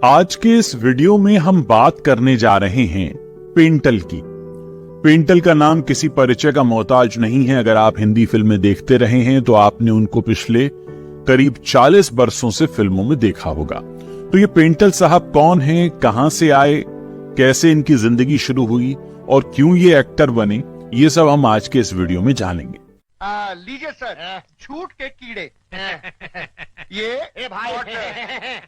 आज के इस वीडियो में हम बात करने जा रहे हैं पेंटल की। पेंटल का नाम किसी परिचय का मोहताज नहीं है। अगर आप हिंदी फिल्में देखते रहे हैं तो आपने उनको पिछले करीब 40 बरसों से फिल्मों में देखा होगा। तो ये पेंटल साहब कौन हैं, कहां से आए, कैसे इनकी जिंदगी शुरू हुई और क्यों ये एक्टर बने, ये सब हम आज के इस वीडियो में जानेंगे। लीजिए सर, छूट के कीड़े। ये भाई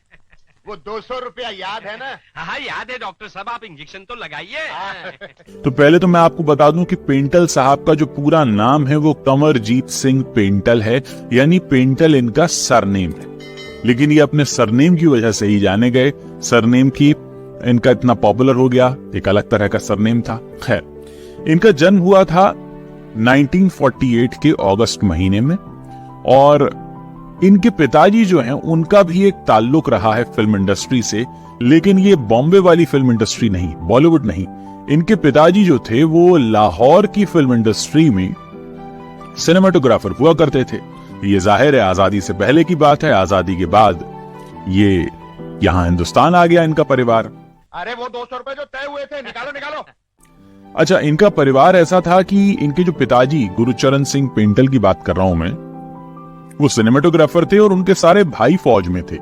वो 200 रुपया याद है ना? हाँ याद है डॉक्टर साहब, आप इंजेक्शन तो लगाइए। तो पहले तो मैं आपको बता दूं कि पेंटल साहब का जो पूरा नाम है वो कंवरजीत सिंह पेंटल है, यानी पेंटल इनका सरनेम है। लेकिन ये अपने सरनेम की वजह से ही जाने गए। सरनेम की इनका इतना पॉपुलर हो गया, एक अलग तरह का सरनेम था। खैर, इनका जन्म हुआ था 1948 के अगस्त महीने में और इनके पिताजी जो हैं उनका भी एक ताल्लुक रहा है फिल्म इंडस्ट्री से, लेकिन ये बॉम्बे वाली फिल्म इंडस्ट्री नहीं, बॉलीवुड नहीं। इनके पिताजी जो थे वो लाहौर की फिल्म इंडस्ट्री में सिनेमाटोग्राफर हुआ करते थे। ये जाहिर है आजादी से पहले की बात है। आजादी के बाद ये यहां हिंदुस्तान आ गया इनका परिवार। अरे वो 200 रुपए जो तय हुए थे, निकालो निकालो। अच्छा, इनका परिवार ऐसा था कि इनके जो पिताजी गुरुचरण सिंह पेंटल की बात कर रहा हूं मैं, वो सिनेमेटोग्राफर थे और उनके सारे भाई फौज में थे।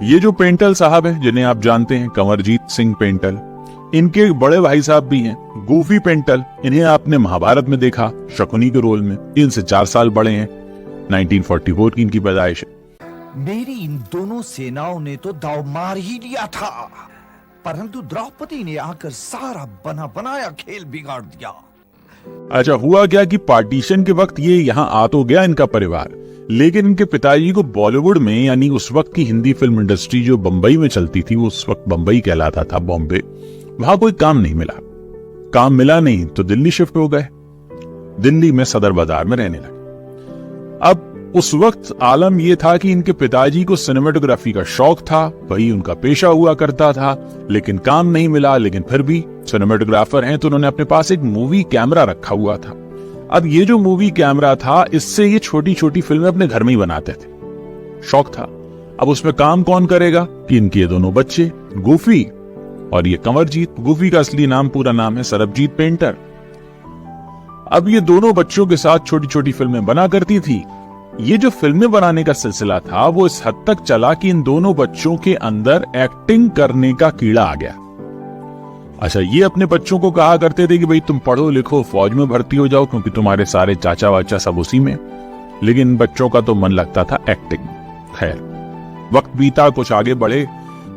ये जो पेंटल साहब है जिन्हें आप जानते हैं, कंवरजीत सिंह पेंटल, इनके बड़े भाई साहब भी हैं गोपी पेंटल। इन्हें आपने महाभारत में देखा शकुनी के रोल में। इनसे 4 साल बड़े हैं। 1944 की इनकी पैदाइश है। मेरी इन दोनों सेनाओं ने तो दाव मार ही लिया था, परंतु द्रौपदी ने आकर सारा बना बनाया खेल बिगाड़ दिया। अच्छा, हुआ क्या कि पार्टीशन के वक्त ये यहाँ आ तो गया इनका परिवार, लेकिन इनके पिताजी को बॉलीवुड में, यानी उस वक्त की हिंदी फिल्म इंडस्ट्री जो बंबई में चलती थी, वो उस वक्त बंबई कहलाता था, बॉम्बे, वहां कोई काम नहीं मिला। काम मिला नहीं तो दिल्ली शिफ्ट हो गए। दिल्ली में सदर बाजार में रहने लगे। अब उस वक्त आलम यह था कि इनके पिताजी को सिनेमेटोग्राफी का शौक था, वही उनका पेशा हुआ करता था, लेकिन काम नहीं मिला। लेकिन फिर भी सिनेमेटोग्राफर हैं तो उन्होंने अपने पास एक मूवी कैमरा रखा हुआ था। अब ये जो मूवी कैमरा था, इससे ये छोटी छोटी फिल्में अपने घर में ही बनाते थे, शौक था। अब उसमें काम कौन करेगा कि इनके दोनों बच्चे गोपी और ये कंवरजीत। गोपी का असली नाम, पूरा नाम है सरबजीत पेंटर। अब ये दोनों बच्चों के साथ छोटी छोटी फिल्में बना करती थी। ये जो फिल्में बनाने का सिलसिला था वो इस हद तक चला कि इन दोनों बच्चों के अंदर एक्टिंग करने का कीड़ा आ गया। अच्छा, ये अपने बच्चों को कहा करते थे कि भाई तुम पढ़ो लिखो, फौज में भर्ती हो जाओ, क्योंकि तुम्हारे सारे चाचा वाचा सब उसी में। लेकिन बच्चों का तो मन लगता था एक्टिंग। खैर, वक्त बीता, कुछ आगे बढ़े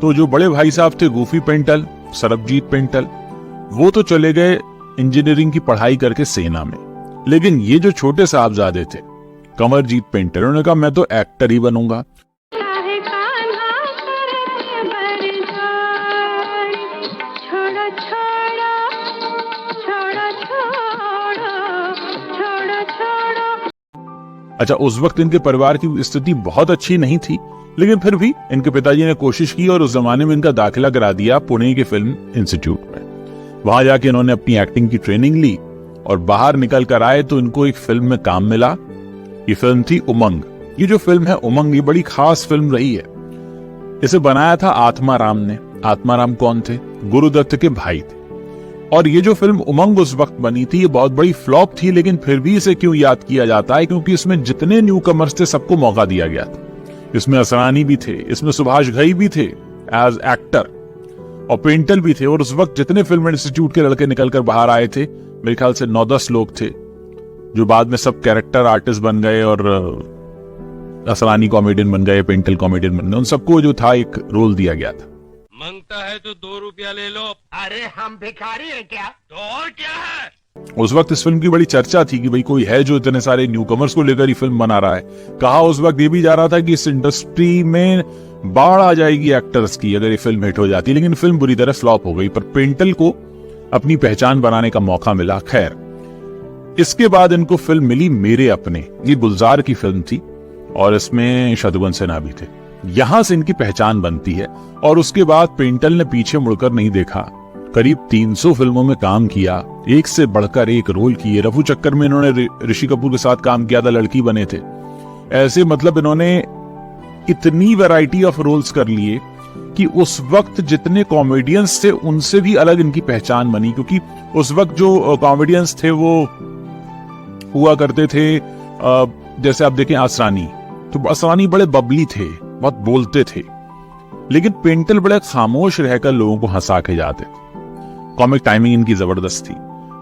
तो जो बड़े भाई साहब थे गोपी पेंटल, सरबजीत पेंटल, वो तो चले गए इंजीनियरिंग की पढ़ाई करके सेना में। लेकिन ये जो छोटे साहबजादे थे कंवरजीत पेंटर, उन्होंने कहा मैं तो एक्टर ही बनूंगा। अच्छा, उस वक्त इनके परिवार की स्थिति बहुत अच्छी नहीं थी, लेकिन फिर भी इनके पिताजी ने कोशिश की और उस जमाने में इनका दाखिला करा दिया पुणे के फिल्म इंस्टीट्यूट में। वहां जाके इन्होंने अपनी एक्टिंग की ट्रेनिंग ली और बाहर निकल कर आए तो इनको एक फिल्म में काम मिला। ये फिल्म थी उमंग। ये जो फिल्म है उमंग, ये बड़ी खास फिल्म रही है। इसे बनाया था आत्माराम ने। आत्माराम कौन थे? गुरुदत्त के भाई थे। और ये जो फिल्म उमंग उस वक्त बनी थी, ये बहुत बड़ी फ्लॉप थी, लेकिन फिर भी इसे क्यों याद किया जाता है? क्योंकि इसमें जितने न्यू कमर्स थे सबको मौका दिया गया था। इसमें असरानी भी थे, इसमें सुभाष घई भी थे एज एक्टर, और पेंटल भी थे। और उस वक्त जितने फिल्म इंस्टीट्यूट के लड़के निकलकर बाहर आए थे, मेरे ख्याल से 9-10 लोग थे, जो बाद में सब कैरेक्टर आर्टिस्ट बन गए और असरानी कॉमेडियन बन गए, पेंटल कॉमेडियन बन गए। उन सबको जो था एक रोल दिया गया था। मांगता है तो 2 रुपया ले लो। अरे हम भिखारी हैं क्या? तो और क्या है? उस वक्त इस फिल्म की बड़ी चर्चा थी कि भाई कोई है जो इतने सारे न्यू कमर्स को लेकर ही फिल्म बना रहा है। कहा उस वक्त ये भी जा रहा था कि इस इंडस्ट्री में बाढ़ आ जाएगी एक्टर्स की अगर ये फिल्म हिट हो जाती, लेकिन फिल्म बुरी तरह फ्लॉप हो गई। पर पेंटल को अपनी पहचान बनाने का मौका मिला। खैर, इसके बाद इनको फिल्म मिली मेरे अपने। ये गुलजार की फिल्म थी और इसमें शत्रुघ्न सिन्हा भी थे। यहां से इनकी पहचान बनती है और उसके बाद पेंटल ने पीछे मुड़कर नहीं देखा। करीब 300 फिल्मों में काम किया, एक से बढ़कर एक रोल किए। रफू चक्कर में इन्होंने ऋषि कपूर के साथ काम किया था, लड़की बने थे। ऐसे मतलब इन्होंने इतनी वैरायटी ऑफ रोल्स कर लिए कि उस वक्त जितने कॉमेडियंस थे उनसे भी अलग इनकी पहचान बनी, क्योंकि उस वक्त जो कॉमेडियंस थे वो हुआ करते थे जैसे आप देखें असरानी, तो असरानी बड़े बबली थे, बहुत बोलते थे, लेकिन पेंटल बड़े खामोश रहकर लोगों को हंसा के जाते थे। कॉमिक टाइमिंग इनकी जबरदस्त थी।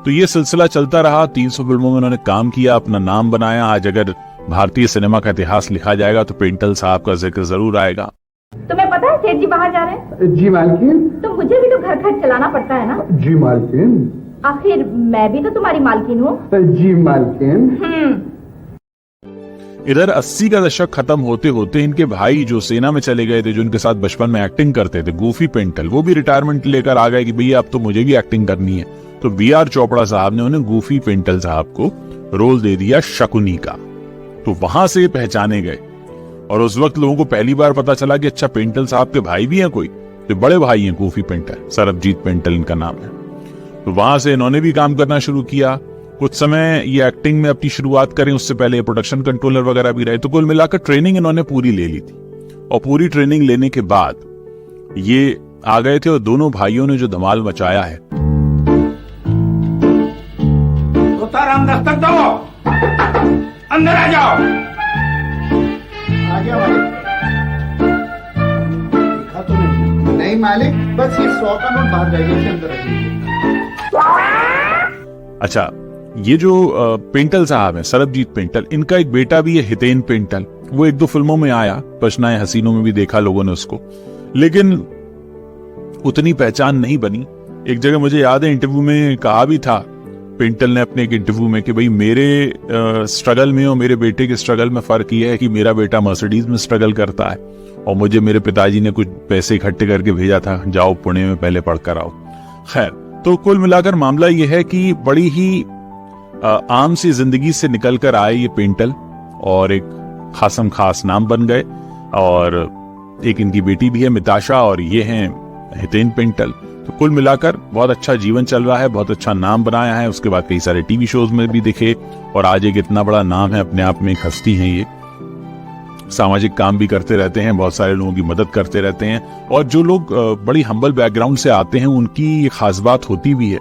तो ये सिलसिला चलता रहा, 300 फिल्मों में उन्होंने काम किया, अपना नाम बनाया। आज अगर भारतीय सिनेमा का इतिहास लिखा जाएगा तो पेंटल साहब का जिक्र जरूर आएगा। तुम्हें पता है सेठ जी बाहर जा रहे हैं? जी मालकिन। तो मुझे भी तो घर खर्च चलाना पड़ता है ना? जी मालकिन। आखिर मैं भी तो तुम्हारी मालकिन हूँ। जी मालकिन। इधर 80 का दशक खत्म होते होते इनके भाई जो सेना में चले गए थे, जो इनके साथ बचपन में एक्टिंग करते थे, गूफी पेंटल, वो भी रिटायरमेंट लेकर आ गए कि भैया अब तो मुझे भी एक्टिंग करनी है। तो बीआर चोपड़ा साहब ने उन्हें गूफी पेंटल साहब को रोल दे दिया शकुनी का। तो वहां से पहचाने गए और उस वक्त लोगों को पहली बार पता चला कि अच्छा पेंटल साहब के भाई भी हैं कोई, तो बड़े भाई हैं गूफी पेंटल, सरबजीत पेंटल इनका नाम है। तो वहां से इन्होंने भी काम करना शुरू किया। कुछ समय ये एक्टिंग में अपनी शुरुआत करें, उससे पहले प्रोडक्शन कंट्रोलर वगैरह भी रहे। तो कुल मिलाकर ट्रेनिंग इन्होंने पूरी ले ली थी और पूरी ट्रेनिंग लेने के बाद ये आ गए थे और दोनों भाइयों ने जो धमाल मचाया है। तोताराम दस्तक दो, अंदर आ जाओ। आ गया मालिक। देखा तो नहीं मालिक, बस ये 100 का नोट बाहर जाइए, अंदर आइए। अच्छा, ये जो पेंटल साहब हैं, सरबजीत पेंटल, इनका एक बेटा भी है हितेन पेंटल। वो 1-2 फिल्मों में आया, पशनाए हसीनों में भी देखा लोगों ने उसको, लेकिन उतनी पहचान नहीं बनी। एक जगह मुझे याद है इंटरव्यू में कहा भी था पेंटल ने अपने एक इंटरव्यू में कि भाई मेरे स्ट्रगल में और मेरे बेटे के स्ट्रगल में फर्क यह है कि मेरा बेटा मर्सिडीज में स्ट्रगल करता है और मुझे मेरे पिताजी ने कुछ पैसे इकट्ठे करके भेजा था, जाओ पुणे में पहले पढ़कर आओ। खैर, तो कुल मिलाकर मामला यह है कि बड़ी ही आम सी जिंदगी से निकलकर आए ये पेंटल और एक खासम खास नाम बन गए। और एक इनकी बेटी भी है मिताशा और ये हैं हितेन पेंटल। तो कुल मिलाकर बहुत अच्छा जीवन चल रहा है, बहुत अच्छा नाम बनाया है। उसके बाद कई सारे टीवी शोज में भी दिखे और आज एक इतना बड़ा नाम है, अपने आप में एक हस्ती हैं ये। सामाजिक काम भी करते रहते हैं, बहुत सारे लोगों की मदद करते रहते हैं। और जो लोग बड़ी हम्बल बैकग्राउंड से आते हैं उनकी खास बात होती भी है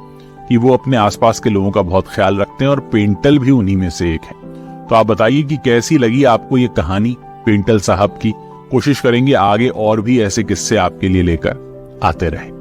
कि वो अपने आसपास के लोगों का बहुत ख्याल रखते हैं और पेंटल भी उन्हीं में से एक है। तो आप बताइए कि कैसी लगी आपको ये कहानी पेंटल साहब की। कोशिश करेंगे आगे और भी ऐसे किस्से आपके लिए लेकर आते रहे।